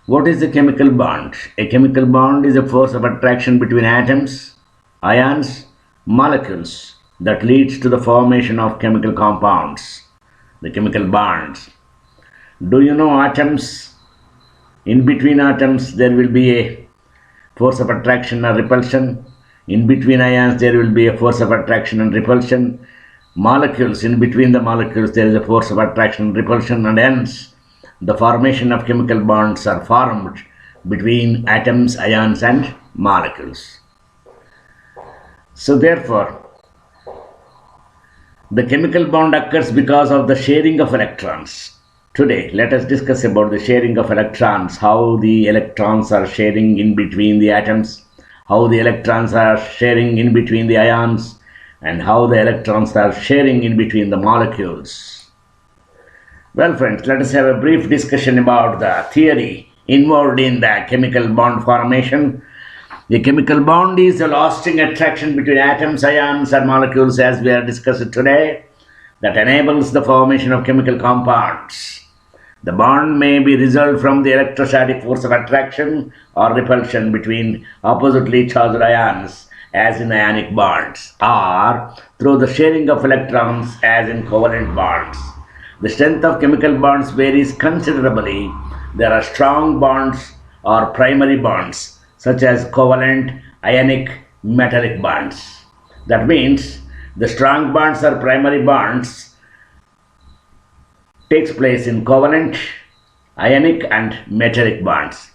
What is a chemical bond? A chemical bond is a force of attraction between atoms, ions, molecules that leads to the formation of chemical compounds. The chemical bonds. Do you know atoms? In between atoms, there will be a force of attraction or repulsion. In between ions, there will be a force of attraction and repulsion. Molecules, in between the molecules, there is a force of attraction and repulsion, and hence the formation of chemical bonds are formed between atoms, ions, and molecules. So, therefore, the chemical bond occurs because of the sharing of electrons. Today, let us discuss about the sharing of electrons, how the electrons are sharing in between the atoms, how the electrons are sharing in between the ions, and how the electrons are sharing in between the molecules. Well, friends, let us have a brief discussion about the theory involved in the chemical bond formation. The chemical bond is a lasting attraction between atoms, ions, and molecules, as we are discussing today, that enables the formation of chemical compounds. The bond may be result from the electrostatic force of attraction or repulsion between oppositely charged ions, as in ionic bonds, or through the sharing of electrons, as in covalent bonds. The strength of chemical bonds varies considerably. There are strong bonds or primary bonds, such as covalent, ionic, metallic bonds. That means the strong bonds or primary bonds takes place in covalent, ionic, and metallic bonds.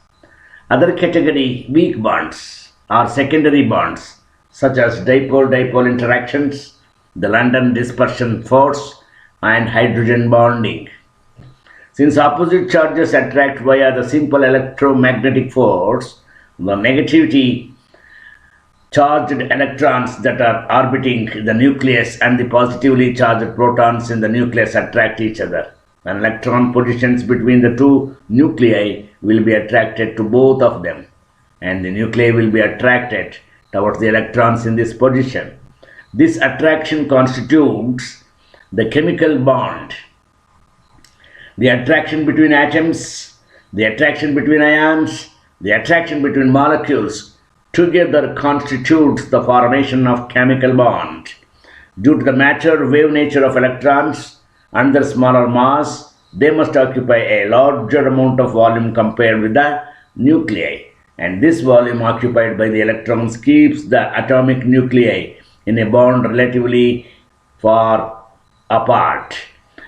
Other category weak bonds are secondary bonds, such as dipole-dipole interactions, the London dispersion force, and hydrogen bonding. Since opposite charges attract via the simple electromagnetic force, the negatively charged electrons that are orbiting the nucleus and the positively charged protons in the nucleus attract each other. An electron positions between the two nuclei will be attracted to both of them, and the nuclei will be attracted towards the electrons in this position. This attraction constitutes the chemical bond. The attraction between atoms, the attraction between ions, the attraction between molecules together constitutes the formation of chemical bond. Due to the matter wave nature of electrons and their smaller mass, they must occupy a larger amount of volume compared with the nuclei, and this volume occupied by the electrons keeps the atomic nuclei in a bond relatively far apart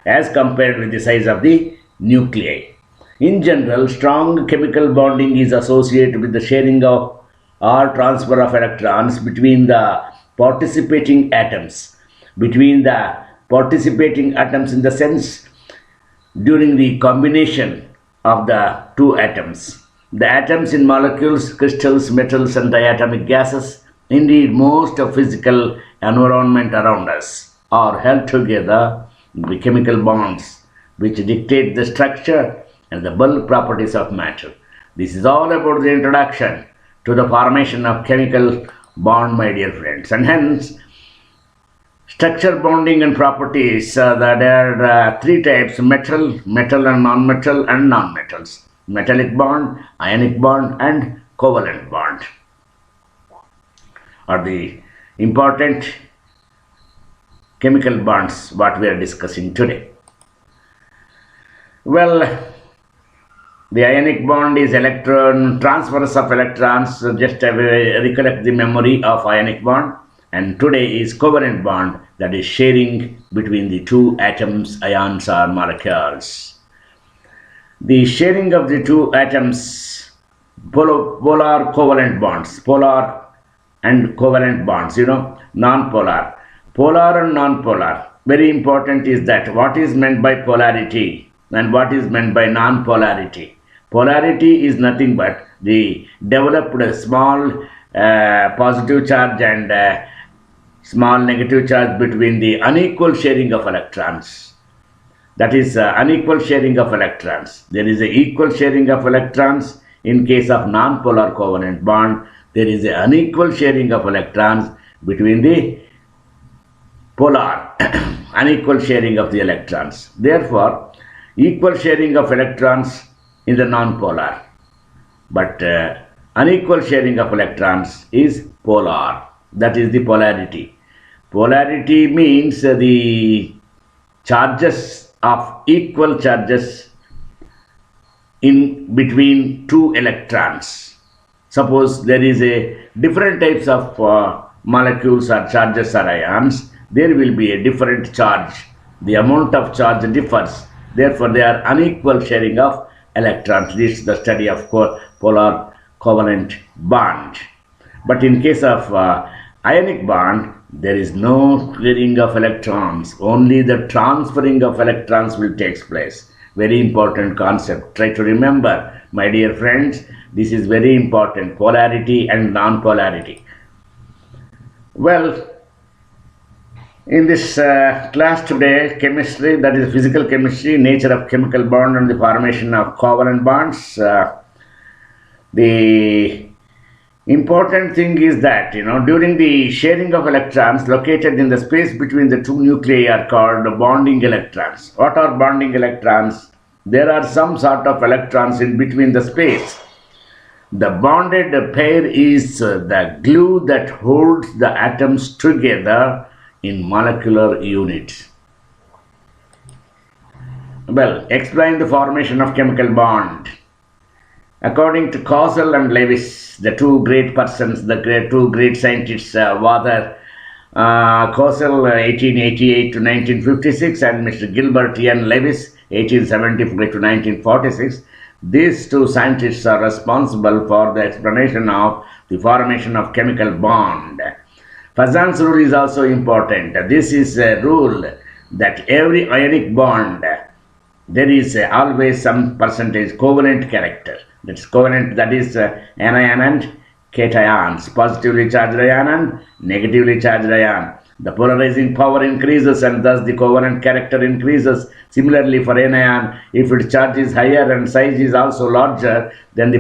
as compared with the size of the nuclei. In general, strong chemical bonding is associated with the sharing of or transfer of electrons between the participating atoms. Between the participating atoms in the sense during the combination of the two atoms. The atoms in molecules, crystals, metals, and diatomic gases, indeed most of physical environment around us, are held together by chemical bonds which dictate the structure and the bulk properties of matter. This is all about the introduction to the formation of chemical bond, my dear friends, and hence structure, bonding, and properties. There are three types: metal, metal and non-metal, and non-metals. Metallic bond, ionic bond, and covalent bond are the important chemical bonds what we are discussing today. Well, the ionic bond is electron transfers of electrons. So just recollect the memory of ionic bond. And today is covalent bond, that is sharing between the two atoms, ions, or molecules. The sharing of the two atoms, polar covalent bonds, polar and covalent bonds, non-polar. Polar and non-polar. Very important is that what is meant by polarity and what is meant by non-polarity. Polarity is nothing but the developed small positive charge and small negative charge between the unequal sharing of electrons. That is unequal sharing of electrons. There is an equal sharing of electrons in case of non-polar covalent bond. There is an unequal sharing of electrons between the polar, unequal sharing of the electrons. Therefore, equal sharing of electrons in the non-polar. but unequal sharing of electrons is polar. That is the polarity. Polarity means the charges of equal charges in between two electrons. Suppose there is a different types of molecules or charges or ions, there will be a different charge. The amount of charge differs. Therefore, they are unequal sharing of electrons. This is the study of polar covalent bond. But in case of ionic bond, there is no sharing of electrons. Only the transferring of electrons will take place. Very important concept. Try to remember, my dear friends, this is very important. Polarity and non-polarity. Well, in this class today, chemistry, that is physical chemistry, nature of chemical bond and the formation of covalent bonds. The important thing is that, during the sharing of electrons located in the space between the two nuclei are called bonding electrons. What are bonding electrons? There are some sort of electrons in between the space. The bonded pair is the glue that holds the atoms together in molecular units. Well, explain the formation of chemical bond. According to Cossell and Lewis, the two great persons, two great scientists, Cossell 1888 to 1956 and Mr. Gilbert N. Lewis 1875 to 1946, these two scientists are responsible for the explanation of the formation of chemical bond. Poisson's rule is also important. This is a rule that every ionic bond, there is always some percentage covalent character. That's covalent, that is anion and cations, positively charged ion and negatively charged ion. The polarizing power increases and thus the covalent character increases. Similarly for anion, if its charge is higher and size is also larger, then the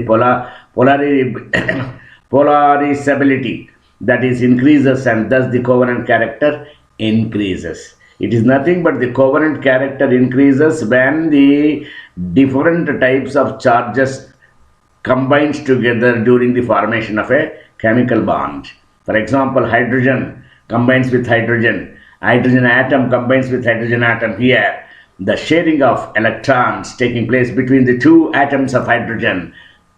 polarizability, that is, increases and thus the covalent character increases. It is nothing but the covalent character increases when the different types of charges combines together during the formation of a chemical bond. For example, hydrogen combines with hydrogen. Hydrogen atom combines with hydrogen atom. Here, the sharing of electrons taking place between the two atoms of hydrogen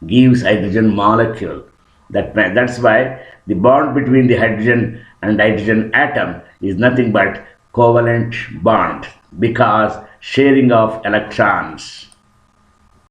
gives hydrogen molecule. That's why the bond between the hydrogen and hydrogen atom is nothing but covalent bond, because sharing of electrons.